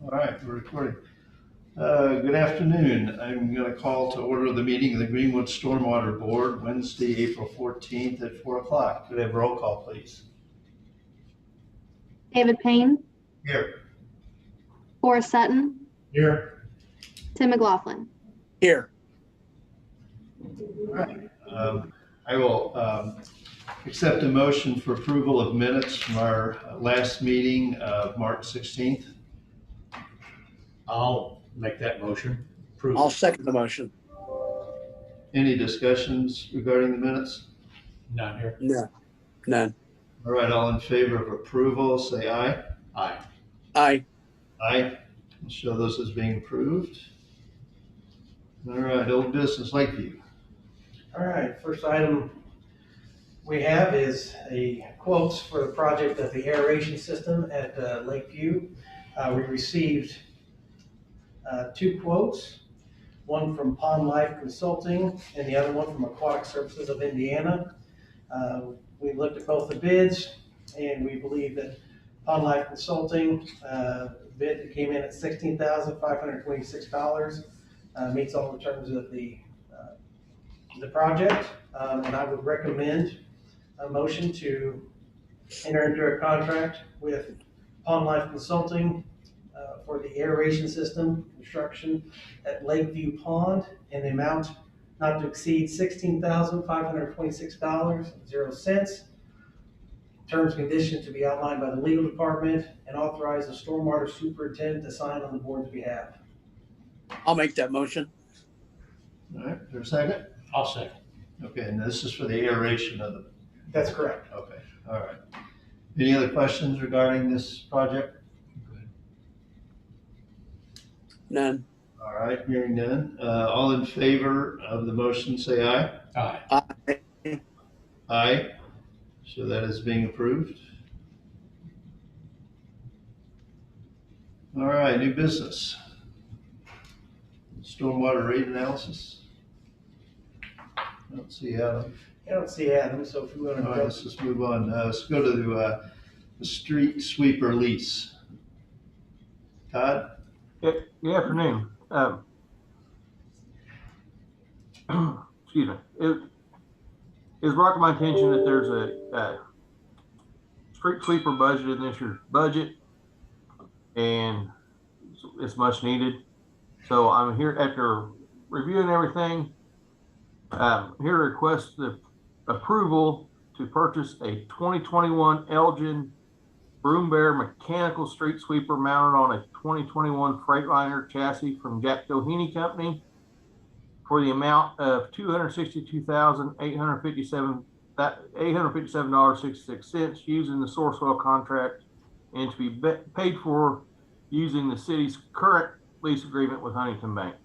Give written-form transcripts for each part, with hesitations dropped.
All right, we're recording. Good afternoon. I'm going to call to order the meeting of the Greenwood Stormwater Board, Wednesday, April 14th at 4 o'clock. Could I have roll call, please? David Payne, Here. Forrest Sutton, Here. Tim McLaughlin. Here. All right. I will accept a motion for approval of minutes from our last meeting of March 16th. I'll make that motion. Approve. I'll second the motion. Any discussions regarding the minutes? None here. No, none. All right, all in favor of approval, say aye. Aye. Aye. Aye. I'll show those as being approved. All right, old business, Lakeview. All right, first item we have is a quotes for the project of the aeration system at Lakeview. We received two quotes, one from Pond Life Consulting and the other one from Aquatic Services of Indiana. We looked at both the bids and we believe that Pond Life Consulting bid that came in at $16,526 meets all the terms of the project, and I would recommend a motion to enter into a contract with Pond Life Consulting for the aeration system construction at Lakeview Pond in the amount not to exceed $16,526.00. Terms and conditions to be outlined by the legal department and authorize the stormwater superintendent to sign on the board's behalf. I'll make that motion. All right, is there a second? I'll second. Okay, and this is for the aeration of the, That's correct. okay, all right. Any other questions regarding this project? Good. None. All right, hearing none. All in favor of the motion, say aye. Aye. Aye. Aye. So that is being approved. All right, new business. Stormwater rate analysis. I don't see Adam. I don't see Adam, so if we want to All right, go. let's just move on. Let's go to the street sweeper lease. Todd? Good afternoon. Excuse me. It is brought to my attention that there's a street sweeper budget in this year's budget, and it's much needed. So I'm here after reviewing everything. Here to request the approval to purchase a 2021 Elgin Broom Bear mechanical street sweeper mounted on a 2021 Freightliner chassis from Jack Doheny Company for the amount of $857.66 using the Sourcewell contract, and to be paid for using the city's current lease agreement with Huntington Bank.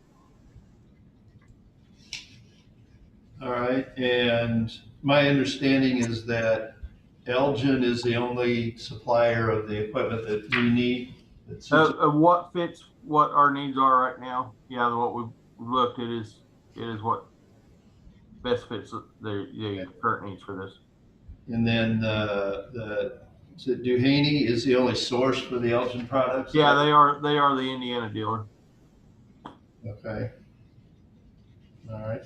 All right, and my understanding is that Elgin is the only supplier of the equipment that we need. What fits what our needs are right now. Yeah, what we've looked at is what best fits the current needs for this. And then is it Doheny is the only source for the Elgin products? Yeah, they are the Indiana dealer. Okay. All right.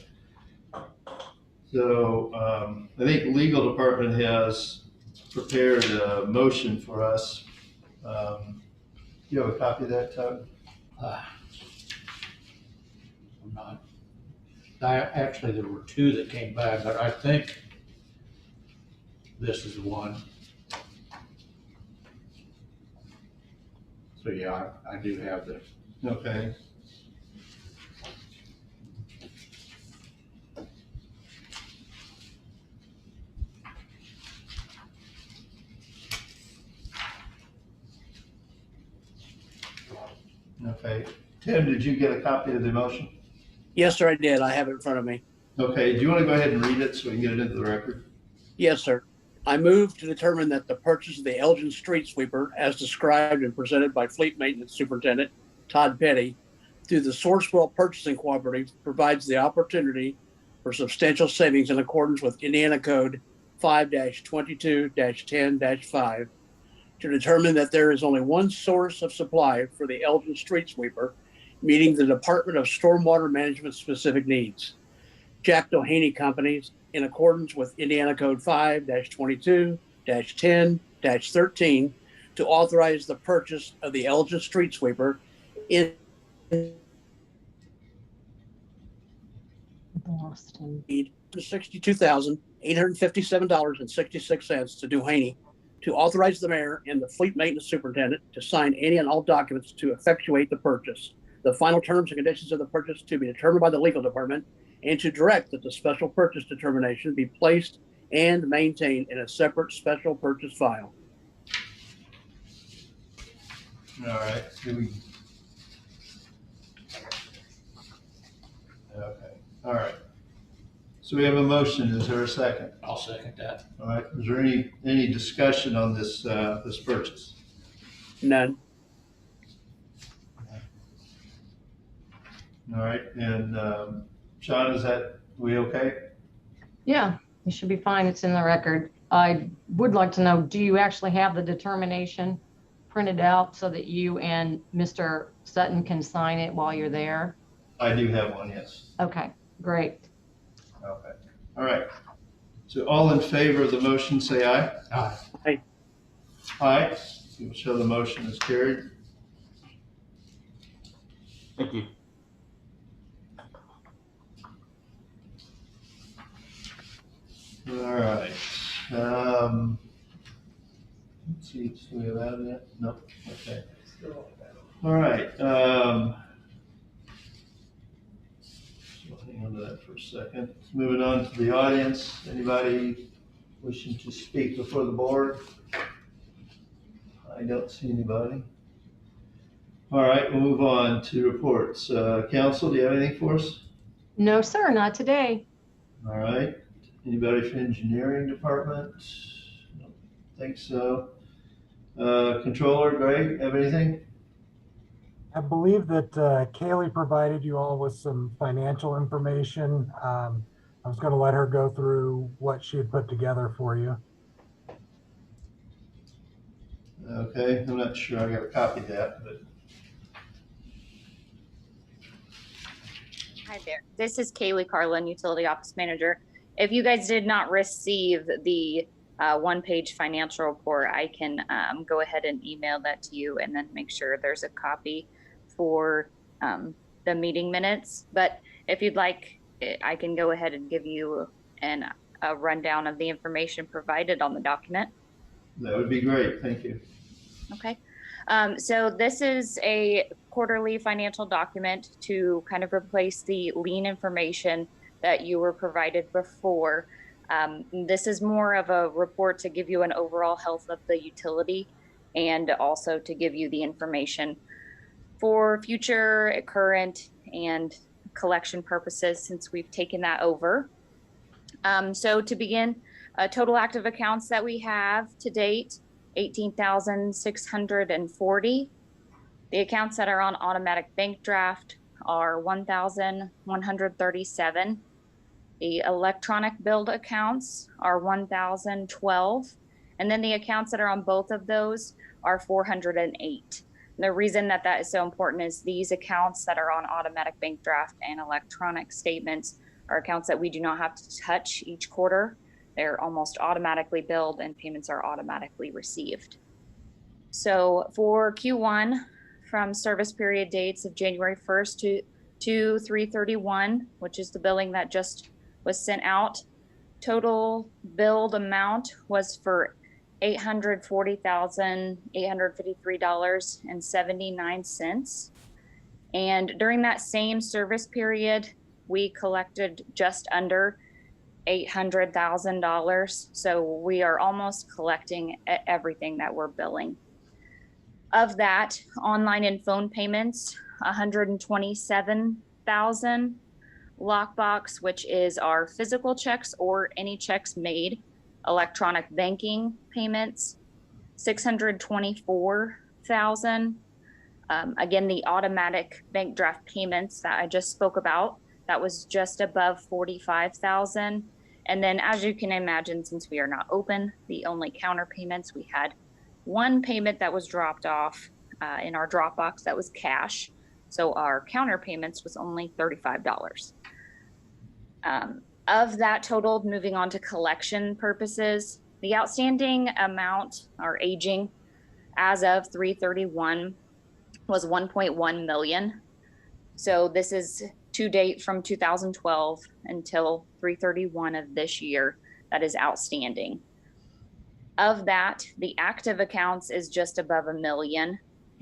So I think legal department has prepared a motion for us. You have a copy of that, Todd? I'm not. Actually, there were two that came back, but I think this is the one. So yeah, I do have this. Okay. Okay. Tim, did you get a copy of the motion? Yes, sir, I did. I have it in front of me. Okay, do you want to go ahead and read it so we can get it into the record? Yes, sir. I move to determine that the purchase of the Elgin street sweeper, as described and presented by Fleet Maintenance Superintendent Todd Petty, through the Sourcewell Purchasing Cooperative, provides the opportunity for substantial savings in accordance with Indiana Code 5-22-10-5, to determine that there is only one source of supply for the Elgin street sweeper, meeting the Department of Stormwater Management specific needs. Jack Doheny Companies, in accordance with Indiana Code 5-22-10-13, to authorize the purchase of the Elgin street sweeper in $62,857.66 to Doheny, to authorize the mayor and the fleet maintenance superintendent to sign any and all documents to effectuate the purchase. The final terms and conditions of the purchase to be determined by the legal department, and to direct that the special purchase determination be placed and maintained in a separate special purchase file. All right, okay, all right. So we have a motion. Is there a second? I'll second that. All right, is there any discussion on this, this purchase? None. All right, and, Sean, we okay? Yeah, it should be fine. It's in the record. I would like to know, do you actually have the determination printed out so that you and Mr. Sutton can sign it while you're there? I do have one, yes. Okay, great. Okay, all right. So all in favor of the motion, say aye. Aye. Aye. We'll show the motion is carried. Thank you. All right. Let's see, do we have that yet? No, okay. All right. So hang on to that for a second. Moving on to the audience. Anybody wishing to speak before the board? I don't see anybody. All right, we'll move on to reports. Council, do you have anything for us? No, sir, not today. All right. Anybody from engineering department? Don't think so. Controller, Greg, have anything? I believe that Kaylee provided you all with some financial information. I was going to let her go through what she had put together for you. Okay, I'm not sure I got a copy of that, but Hi there. This is Kaylee Carlin, Utility Office Manager. If you guys did not receive the one-page financial report, I can go ahead and email that to you and then make sure there's a copy for the meeting minutes. But if you'd like, I can go ahead and give you a rundown of the information provided on the document. that would be great. Thank you. Okay. So this is a quarterly financial document to kind of replace the lean information that you were provided before. This is more of a report to give you an overall health of the utility and also to give you the information for future, current, and collection purposes since we've taken that over. So to begin, total active accounts that we have to date, 18,640. The accounts that are on automatic bank draft are 1,137. The electronic billed accounts are 1,012. And then the accounts that are on both of those are 408. The reason that that is so important is these accounts that are on automatic bank draft and electronic statements are accounts that we do not have to touch each quarter. They're almost automatically billed and payments are automatically received. So for Q1, from service period dates of January 1st to 3/31, which is the billing that just was sent out, total billed amount was for $840,853.79. And during that same service period, we collected just under $800,000. So we are almost collecting everything that we're billing. Of that, online and phone payments, 127,000. Lockbox, which is our physical checks or any checks made, electronic banking payments, 624,000. Again, the automatic bank draft payments that I just spoke about, that was just above 45,000. And then as you can imagine, since we are not open, the only counter payments we had one payment that was dropped off in our Dropbox that was cash. So our counter payments was only $35. Of that total, moving on to collection purposes, the outstanding amount or aging as of 3/31 was 1.1 million. So this is to date from 2012 until 3/31 of this year that is outstanding. Of that, the active accounts is just above $1 million,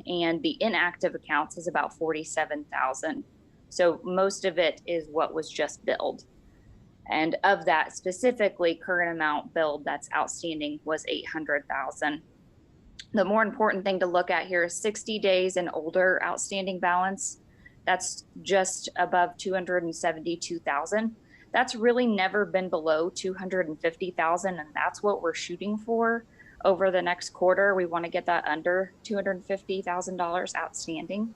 and the inactive accounts is about 47,000. So most of it is what was just billed. And of that specifically, current amount billed that's outstanding was 800,000. The more important thing to look at here is 60 days and older outstanding balance. That's just above 272,000. That's really never been below 250,000, and that's what we're shooting for over the next quarter. We want to get that under $250,000 outstanding,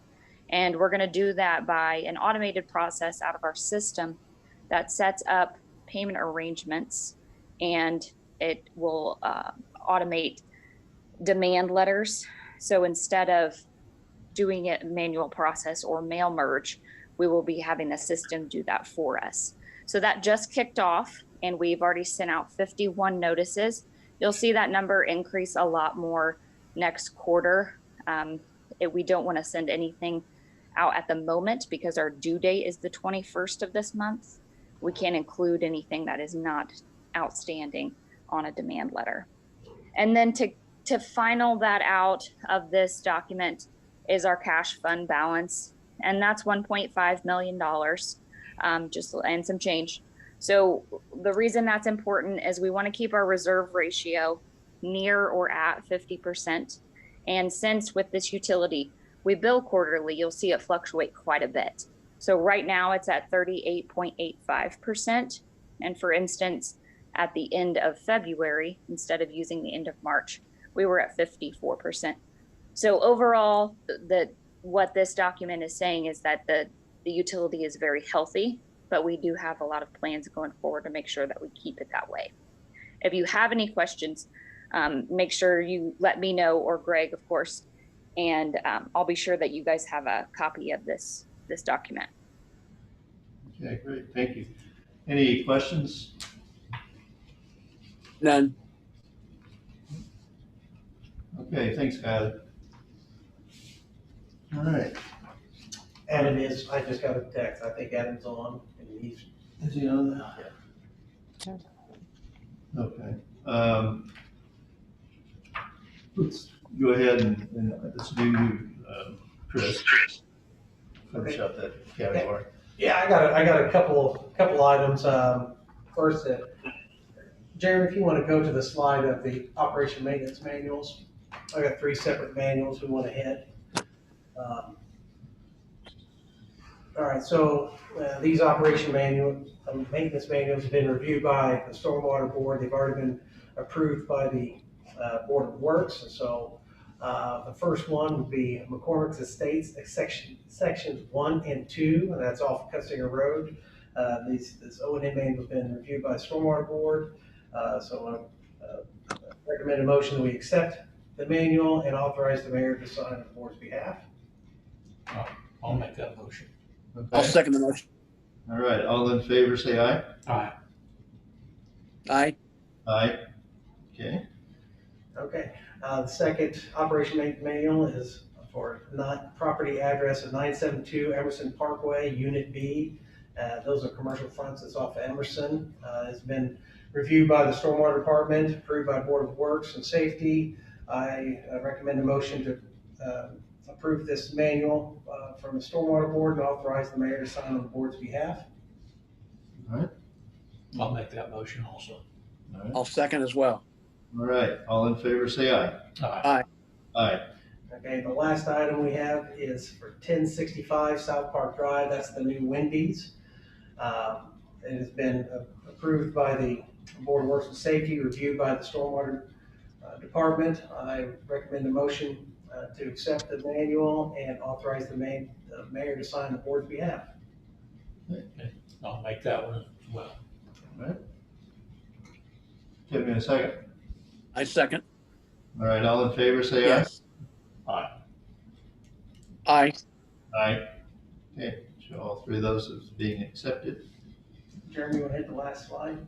and we're going to do that by an automated process out of our system that sets up payment arrangements, and it will automate demand letters. So instead of doing it manual process or mail merge, we will be having the system do that for us. So that just kicked off, and we've already sent out 51 notices. You'll see that number increase a lot more next quarter. We don't want to send anything out at the moment because our due date is the 21st of this month. We can't include anything that is not outstanding on a demand letter. And then to final that out of this document is our cash fund balance, and that's $1.5 million, just and some change. So the reason that's important is we want to keep our reserve ratio near or at 50%. And since with this utility, we bill quarterly, you'll see it fluctuate quite a bit. So right now it's at 38.85%. And for instance, at the end of February, instead of using the end of March, we were at 54%. So overall, what this document is saying is that the utility is very healthy, but we do have a lot of plans going forward to make sure that we keep it that way. If you have any questions, make sure you let me know, or Greg, of course, and I'll be sure that you guys have a copy of this document. Okay, great, thank you. Any questions? None. Okay, thanks, Kylie. All right. Adam is, I just got a text, I think Adam's on, and he's. Is he on now? Yeah. Okay. Let's go ahead and let's do Chris. Finish up that category. Yeah, I got a couple items. First, Jeremy, if you want to go to the slide of the operation maintenance manuals, I got 3 separate manuals we want to hit. All right, so these operation maintenance manuals have been reviewed by the Stormwater Board. They've already been approved by the Board of Works. So the first one would be McCormick's Estates, sections 1 and 2, and that's off Cussinger Road. This O&M manual has been reviewed by the Stormwater Board. So I recommend a motion that we accept the manual and authorize the mayor to sign on the board's behalf. I'll make that motion. Okay. I'll second the motion. All right, all in favor, say aye. Aye. Aye. Aye. Okay. Okay. The second operation maintenance manual is for property address of 972 Emerson Parkway, Unit B. Those are commercial fronts. It's off Emerson. It's been reviewed by the Stormwater Department, approved by Board of Works and Safety. I recommend a motion to approve this manual from the Stormwater Board and authorize the mayor to sign on the board's behalf. All right. I'll make that motion also. All right. I'll second as well. All right, all in favor, say aye. Aye. Aye. Okay, the last item we have is for 1065 South Park Drive. That's the new Wendy's. It has been approved by the Board of Works and Safety, reviewed by the Stormwater Department. I recommend a motion to accept the manual and authorize the mayor to sign the board's behalf. I'll make that one as well. All right. Give me a second. I second. All right, all in favor, say aye. Yes. Aye. Aye. Aye. Okay, show all three of those as being accepted. Jeremy, you want to hit the last slide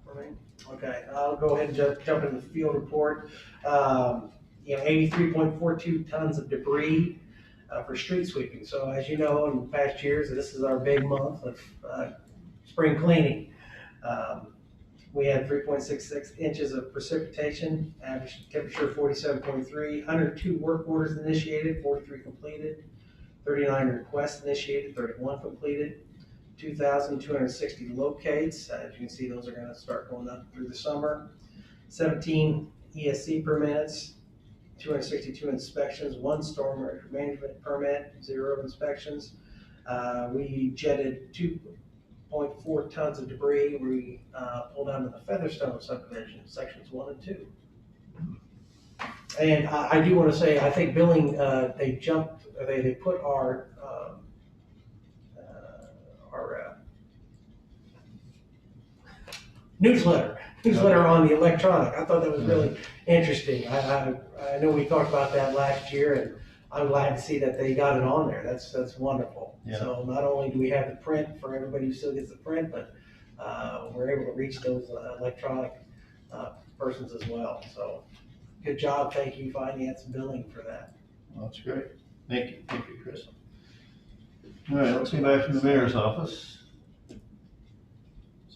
for me? Okay, I'll go ahead and jump into the field report. 83.42 tons of debris for street sweeping. So as you know, in past years, this is our big month of spring cleaning. We had 3.66 inches of precipitation, average temperature 47.3, 102 work orders initiated, 43 completed, 39 requests initiated, 31 completed, 2,260 locates. As you can see, those are going to start going up through the summer. 17 ESC permits, 262 inspections, 1 storm management permit, 0 inspections. We jetted 2.4 tons of debris. We pulled out of the Featherstone subdivision, sections 1 and 2. And I do want to say, I think billing, they put our newsletter on the electronic. I thought that was really interesting. I know we talked about that last year, and I'm glad to see that they got it on there. That's wonderful. Yeah. So not only do we have the print for everybody who still gets the print, but we're able to reach those electronic persons as well. So good job. Thank you, Finance and Billing, for that. Well, that's great. Thank you, Chris. All right, let's see back from the mayor's office.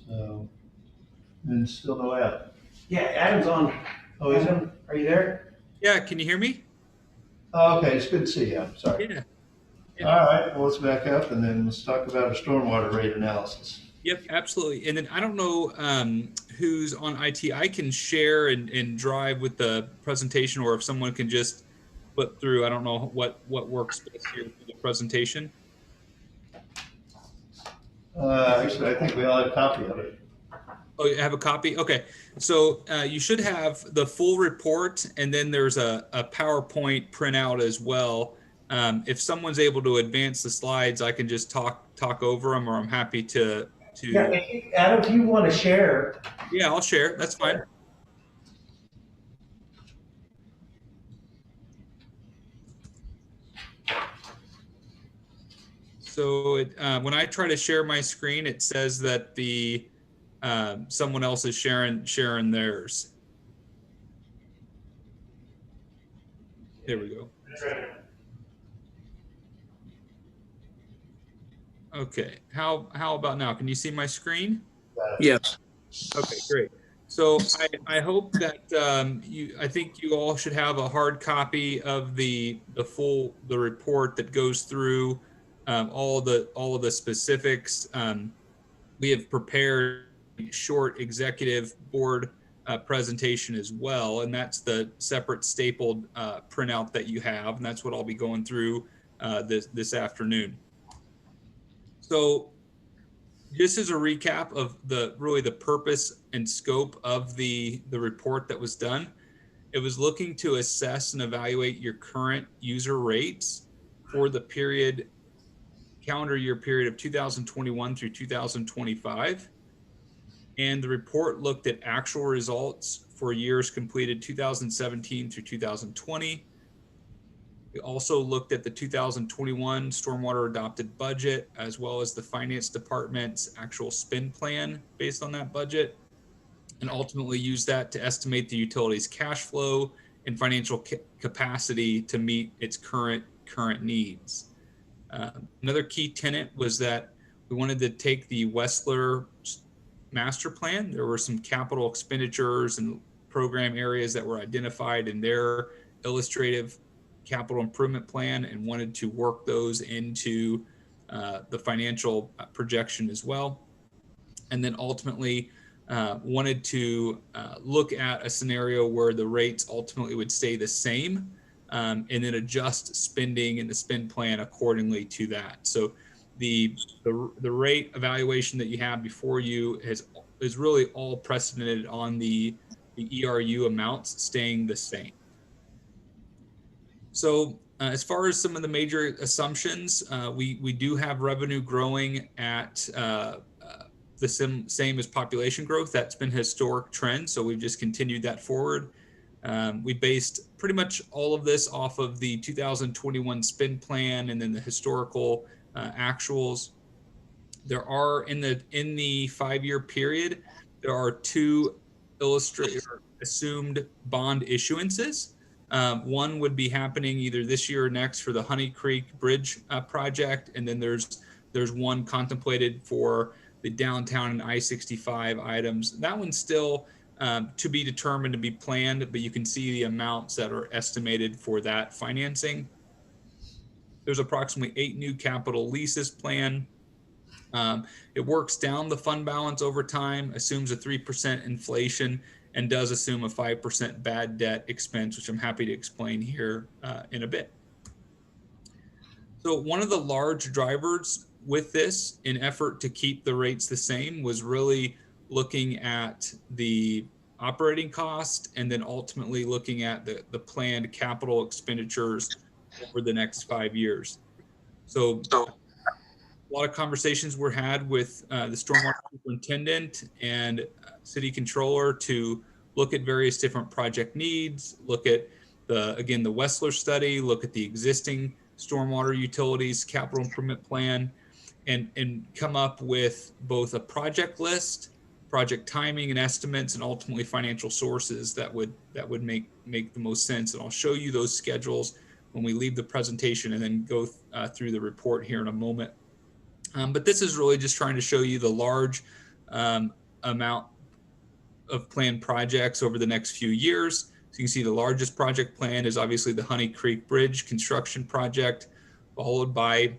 So, and still no Adam. Yeah, Adam's on. Oh, is Adam, are you there? Yeah, can you hear me? Oh, okay, it's good to see you. I'm sorry. Yeah. All right, well, let's back up and then let's talk about a stormwater rate analysis. Yep, absolutely. And then I don't know who's on IT. I can share and drive with the presentation, or if someone can just flip through. I don't know what works best here for the presentation. Actually, I think we all have a copy of it. Oh, you have a copy? Okay. So you should have the full report, and then there's a PowerPoint printout as well. If someone's able to advance the slides, I can just talk over them, or I'm happy to. Yeah, Adam, if you want to share. Yeah, I'll share. That's fine. So when I try to share my screen, it says that the someone else is sharing theirs. There we go. Okay, how about now? Can you see my screen? Yes. Okay, great. So I hope that I think you all should have a hard copy of the report that goes through all of the specifics. We have prepared a short executive board presentation as well, and that's the separate stapled printout that you have, and that's what I'll be going through this afternoon. So just as a recap of the purpose and scope of the report that was done, it was looking to assess and evaluate your current user rates for the calendar year period of 2021 through 2025. And the report looked at actual results for years completed 2017 through 2020. We also looked at the 2021 stormwater adopted budget, as well as the finance department's actual spend plan based on that budget, and ultimately used that to estimate the utility's cash flow and financial capacity to meet its current needs. Another key tenet was that we wanted to take the Westler master plan. There were some capital expenditures and program areas that were identified in their illustrative capital improvement plan, and wanted to work those into the financial projection as well. And then ultimately wanted to look at a scenario where the rates ultimately would stay the same, and then adjust spending and the spend plan accordingly to that. So the rate evaluation that you have before you is really all precedented on the ERU amounts staying the same. So as far as some of the major assumptions, we do have revenue growing at the same as population growth. That's been historic trend, so we've just continued that forward. We based pretty much all of this off of the 2021 spend plan and then the historical actuals. There are in the 5-year period, there are two assumed bond issuances. One would be happening either this year or next for the Honey Creek Bridge project, and then there's one contemplated for the downtown and I-65 items. That one's still to be determined, to be planned, but you can see the amounts that are estimated for that financing. There's approximately 8 new capital leases planned. It works down the fund balance over time, assumes a 3% inflation, and does assume a 5% bad debt expense, which I'm happy to explain here in a bit. So one of the large drivers with this, in effort to keep the rates the same, was really looking at the operating cost and then ultimately looking at the planned capital expenditures over the next 5 years. So a lot of conversations were had with the stormwater superintendent and city controller to look at various different project needs, look at the Wessler study, look at the existing stormwater utilities capital improvement plan, and come up with both a project list, project timing and estimates, and ultimately financial sources that would make the most sense. And I'll show you those schedules when we leave the presentation and then go through the report here in a moment. But this is really just trying to show you the large amount of planned projects over the next few years. So you can see the largest project plan is obviously the Honey Creek Bridge construction project, followed by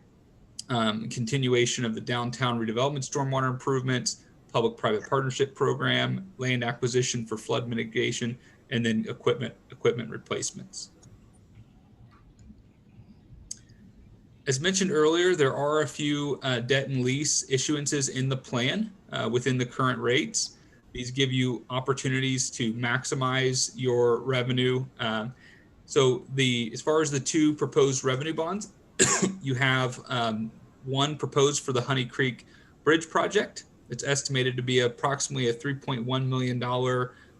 continuation of the downtown redevelopment stormwater improvements, public-private partnership program, land acquisition for flood mitigation, and then equipment replacements. As mentioned earlier, there are a few debt and lease issuances in the plan within the current rates. These give you opportunities to maximize your revenue. So as far as the 2 proposed revenue bonds, you have one proposed for the Honey Creek Bridge project. It's estimated to be approximately a $3.1 million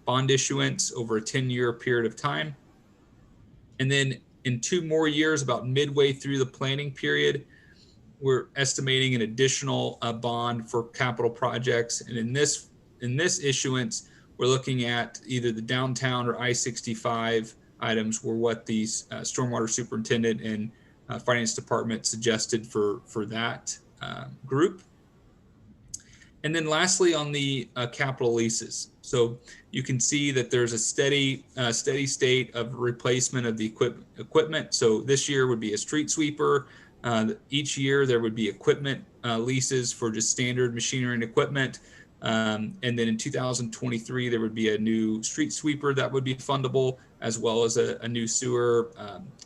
bond issuance over a 10-year period of time. And then in 2 more years, about midway through the planning period, we're estimating an additional bond for capital projects. And in this issuance, we're looking at either the downtown or I-65 items were what the stormwater superintendent and finance department suggested for that group. And then lastly, on the capital leases. So you can see that there's a steady state of replacement of the equipment. So this year would be a street sweeper. Each year there would be equipment leases for just standard machinery and equipment. And then in 2023, there would be a new street sweeper that would be fundable, as well as a new sewer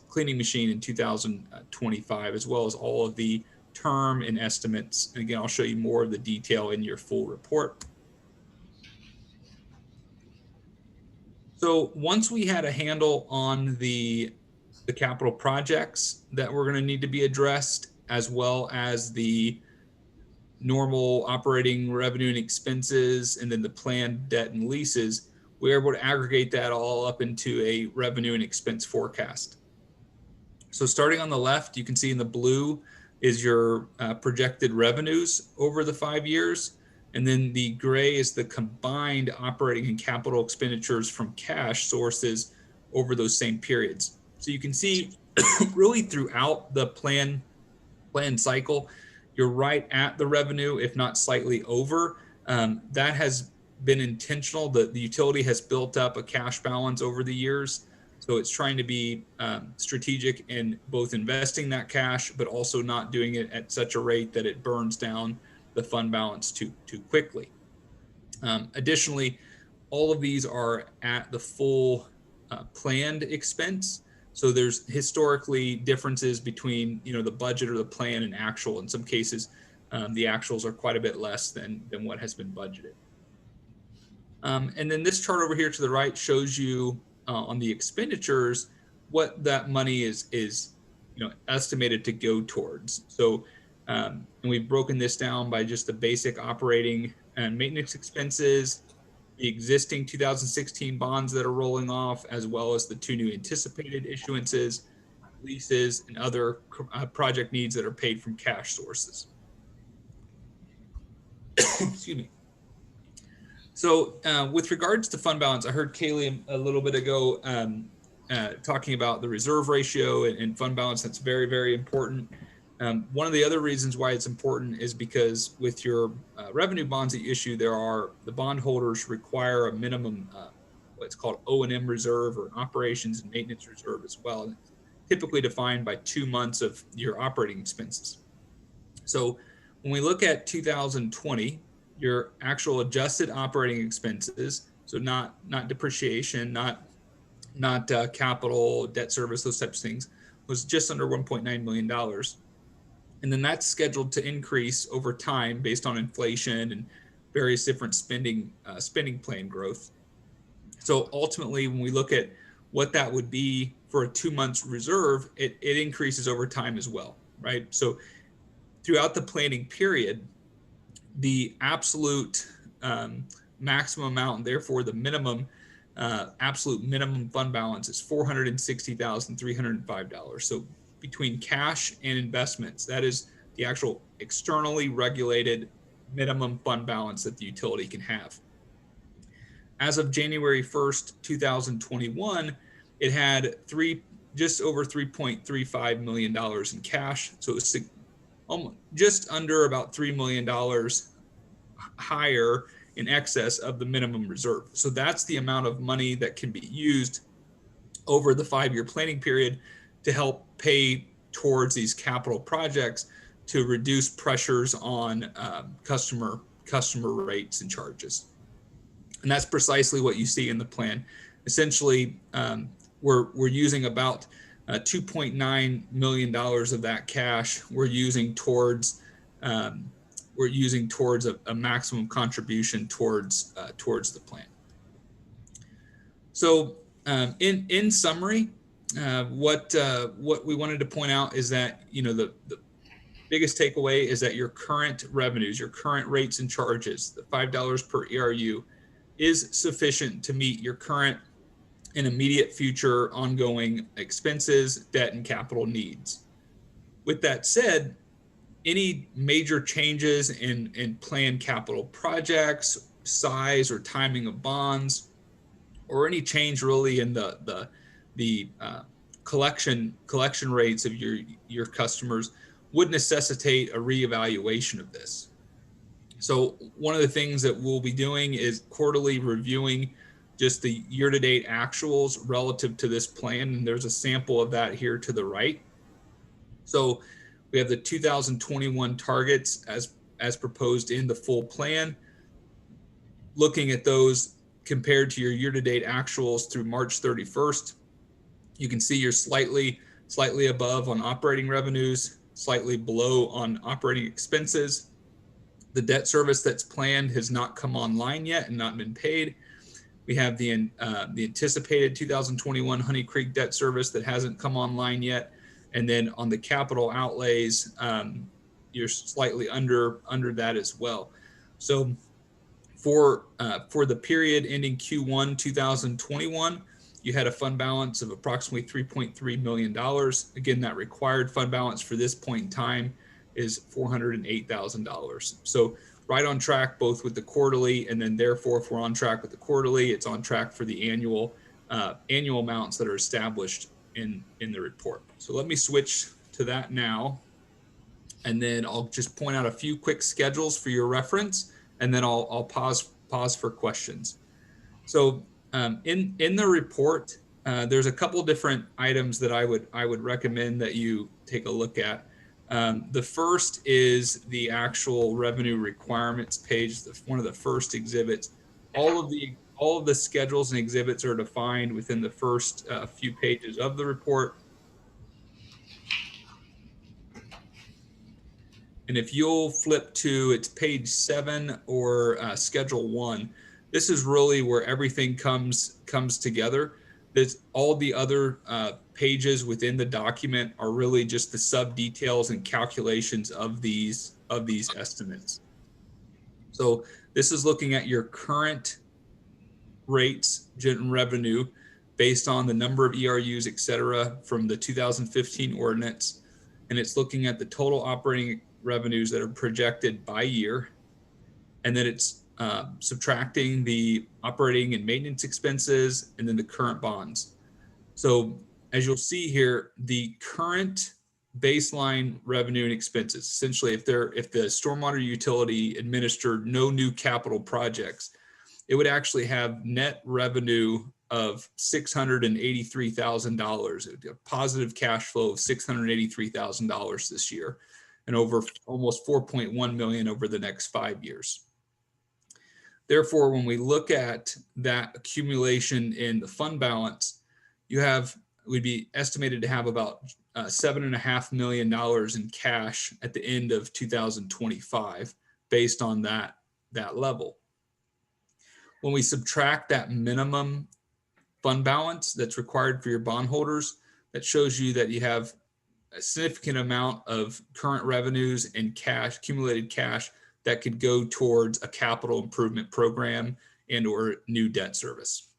cleaning machine in 2025, as well as all of the term and estimates. And again, I'll show you more of the detail in your full report. So once we had a handle on the capital projects that were going to need to be addressed, as well as the normal operating revenue and expenses, and then the planned debt and leases, we were able to aggregate that all up into a revenue and expense forecast. So starting on the left, you can see in the blue is your projected revenues over the 5 years. And then the gray is the combined operating and capital expenditures from cash sources over those same periods. So you can see really throughout the plan cycle, you're right at the revenue, if not slightly over. That has been intentional. The utility has built up a cash balance over the years. So it's trying to be strategic in both investing that cash, but also not doing it at such a rate that it burns down the fund balance too quickly. Additionally, all of these are at the full planned expense. So there's historically differences between the budget or the plan and actual. In some cases, the actuals are quite a bit less than what has been budgeted. And then this chart over here to the right shows you on the expenditures what that money is estimated to go towards. So and we've broken this down by just the basic operating and maintenance expenses, the existing 2016 bonds that are rolling off, as well as the 2 new anticipated issuances, leases, and other project needs that are paid from cash sources. Excuse me. So with regards to fund balance, I heard Kaylee a little bit ago talking about the reserve ratio and fund balance. That's very, very important. One of the other reasons why it's important is because with your revenue bonds that you issue, the bondholders require a minimum, what's called O&M reserve, or an operations and maintenance reserve as well. And it's typically defined by 2 months of your operating expenses. So when we look at 2020, your actual adjusted operating expenses, so not depreciation, not capital, debt service, those types of things, was just under $1.9 million. And then that's scheduled to increase over time based on inflation and various different spending plan growth. So ultimately, when we look at what that would be for a 2 months reserve, it increases over time as well, right? So throughout the planning period, the absolute maximum amount, and therefore the minimum absolute minimum fund balance, is $460,305. So between cash and investments, that is the actual externally regulated minimum fund balance that the utility can have. As of January 1st, 2021, it had just over $3.35 million in cash. So it was just under about $3 million higher in excess of the minimum reserve. So that's the amount of money that can be used over the 5-year planning period to help pay towards these capital projects to reduce pressures on customer rates and charges. And that's precisely what you see in the plan. Essentially, we're using about $2.9 million of that cash we're using towards a maximum contribution towards the plan. So in summary, what we wanted to point out is that, the biggest takeaway is that your current revenues, your current rates and charges, the $5 per ERU, is sufficient to meet your current and immediate future ongoing expenses, debt, and capital needs. With that said, any major changes in planned capital projects, size or timing of bonds, or any change really in the collection rates of your customers would necessitate a reevaluation of this. So one of the things that we'll be doing is quarterly reviewing just the year-to-date actuals relative to this plan. And there's a sample of that here to the right. So we have the 2021 targets as proposed in the full plan. Looking at those compared to your year-to-date actuals through March 31st, you can see you're slightly above on operating revenues, slightly below on operating expenses. The debt service that's planned has not come online yet and not been paid. We have the anticipated 2021 Honey Creek debt service that hasn't come online yet. And then on the capital outlays, you're slightly under that as well. So for the period ending Q1 2021, you had a fund balance of approximately $3.3 million. Again, that required fund balance for this point in time is $408,000. So right on track both with the quarterly, and then therefore if we're on track with the quarterly, it's on track for the annual amounts that are established in the report. So let me switch to that now, and then I'll just point out a few quick schedules for your reference, and then I'll pause for questions. So in the report, there's a couple different items that I would recommend that you take a look at. The first is the actual revenue requirements page, one of the first exhibits. All of the schedules and exhibits are defined within the first few pages of the report. And if you'll flip to it's page 7 or schedule 1, this is really where everything comes together. There's all the other pages within the document are really just the sub details and calculations of these estimates. So this is looking at your current rates and revenue based on the number of ERUs, et cetera, from the 2015 ordinance. And it's looking at the total operating revenues that are projected by year. And then it's subtracting the operating and maintenance expenses and then the current bonds. So as you'll see here, the current baseline revenue and expenses, essentially if the stormwater utility administered no new capital projects, it would actually have net revenue of $683,000. It would be a positive cash flow of $683,000 this year, and over almost 4.1 million over the next 5 years. Therefore, when we look at that accumulation in the fund balance, we'd be estimated to have about $7.5 million in cash at the end of 2025, based on that level. When we subtract that minimum fund balance that's required for your bondholders, that shows you that you have a significant amount of current revenues and cash, accumulated cash, that could go towards a capital improvement program and or new debt service.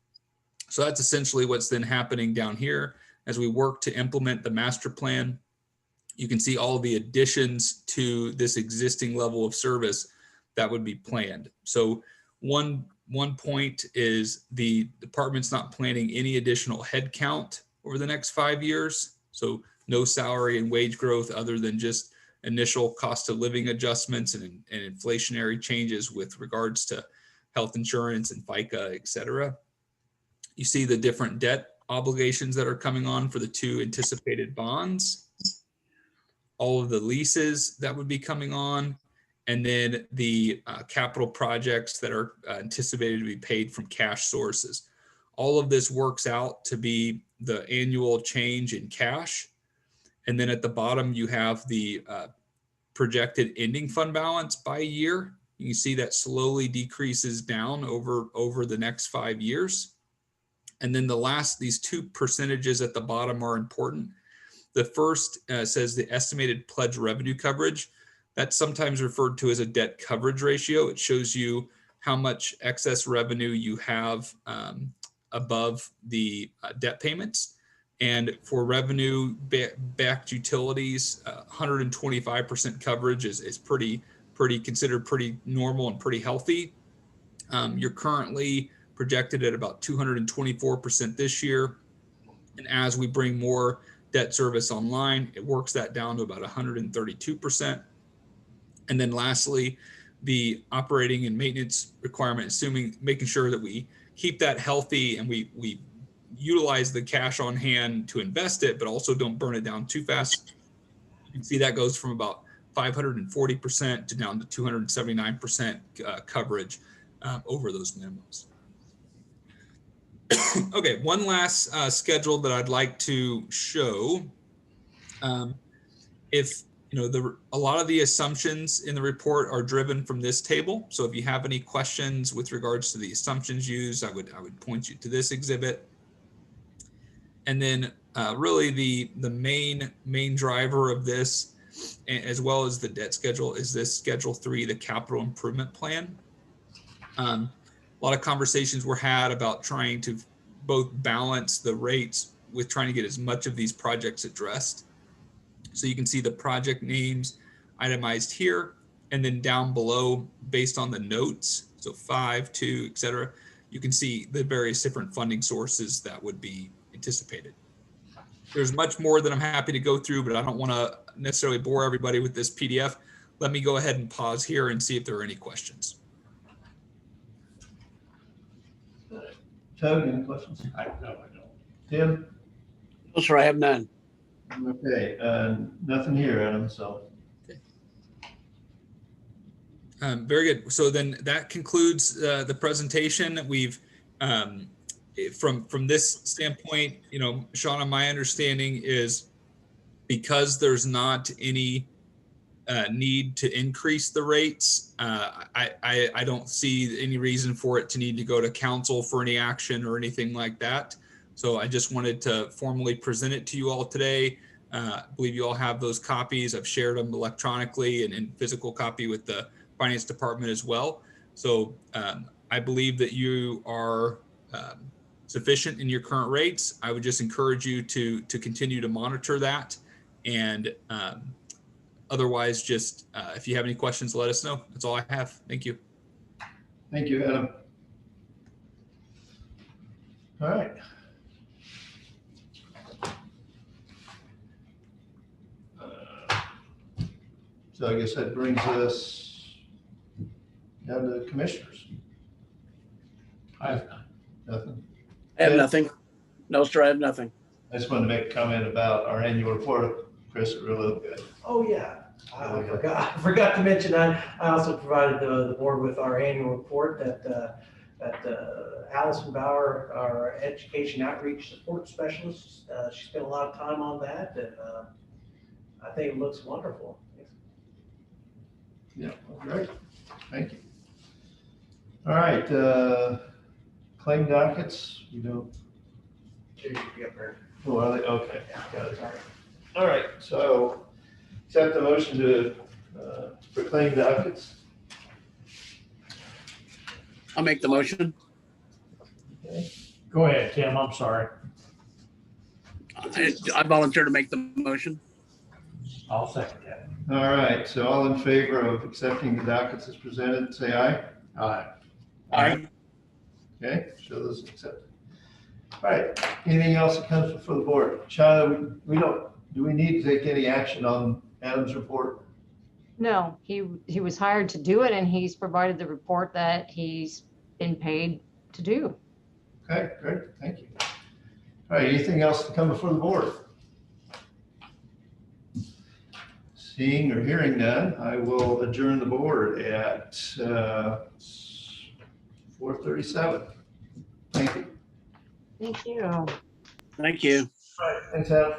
So that's essentially what's then happening down here as we work to implement the master plan. You can see all the additions to this existing level of service that would be planned. So one point is the department's not planning any additional headcount over the next 5 years. So no salary and wage growth other than just initial cost of living adjustments and inflationary changes with regards to health insurance and FICA, et cetera. You see the different debt obligations that are coming on for the 2 anticipated bonds, all of the leases that would be coming on, and then the capital projects that are anticipated to be paid from cash sources. All of this works out to be the annual change in cash. And then at the bottom, you have the projected ending fund balance by year. You can see that slowly decreases down over the next 5 years. And then these 2 percentages at the bottom are important. The first says the estimated pledge revenue coverage. That's sometimes referred to as a debt coverage ratio. It shows you how much excess revenue you have above the debt payments. And for revenue backed utilities, 125% coverage is considered pretty normal and pretty healthy. You're currently projected at about 224% this year. And as we bring more debt service online, it works that down to about 132%. And then lastly, the operating and maintenance requirement, making sure that we keep that healthy and we utilize the cash on hand to invest it, but also don't burn it down too fast. You can see that goes from about 540% to down to 279% coverage over those minimums. Okay, one last schedule that I'd like to show. A lot of the assumptions in the report are driven from this table. So if you have any questions with regards to the assumptions used, I would point you to this exhibit. And then really the main driver of this, as well as the debt schedule, is this Schedule 3, the capital improvement plan. A lot of conversations were had about trying to both balance the rates with trying to get as much of these projects addressed. So you can see the project names itemized here, and then down below, based on the notes, so 5, 2, et cetera, you can see the various different funding sources that would be anticipated. There's much more that I'm happy to go through, but I don't want to necessarily bore everybody with this PDF. Let me go ahead and pause here and see if there are any questions. Tug, any questions? No, I don't. Tim? No, sir, I have none. Okay, nothing here, Adam, so. Okay. Very good. So then that concludes the presentation. We've, from this standpoint, Shauna, my understanding is because there's not any need to increase the rates, I don't see any reason for it to need to go to council for any action or anything like that. So I just wanted to formally present it to you all today. I believe you all have those copies. I've shared them electronically and in physical copy with the finance department as well. So I believe that you are sufficient in your current rates. I would just encourage you to continue to monitor that. And otherwise, just if you have any questions, let us know. That's all I have. Thank you. Thank you, Adam. All right. So I guess that brings us down to commissioners. I have none. Nothing. I have nothing. No, sir, I have nothing. I just wanted to make a comment about our annual report. Chris, it really looked good. Oh, yeah. Oh, yeah. I forgot to mention, I also provided the board with our annual report that Allison Bauer, our education outreach support specialist, she spent a lot of time on that, and I think it looks wonderful. Yeah, great. Thank you. All right, claim dockets, we don't, oh, are they? Okay, got it. All right, so accept the motion to for claim dockets. I'll make the motion. Okay. Go ahead, Tim, I'm sorry. I volunteer to make the motion. I'll second that. All right, so all in favor of accepting the dockets as presented, say aye. Aye. Aye. Okay, show those accepted. All right, anything else that comes before the board? China, we don't, do we need to take any action on Adam's report? No, he was hired to do it, and he's provided the report that he's been paid to do. Okay, great, thank you. All right, anything else to come before the board? Seeing or hearing none, I will adjourn the board at 4:37. Thank you. Thank you. Thank you. All right, thanks, Adam.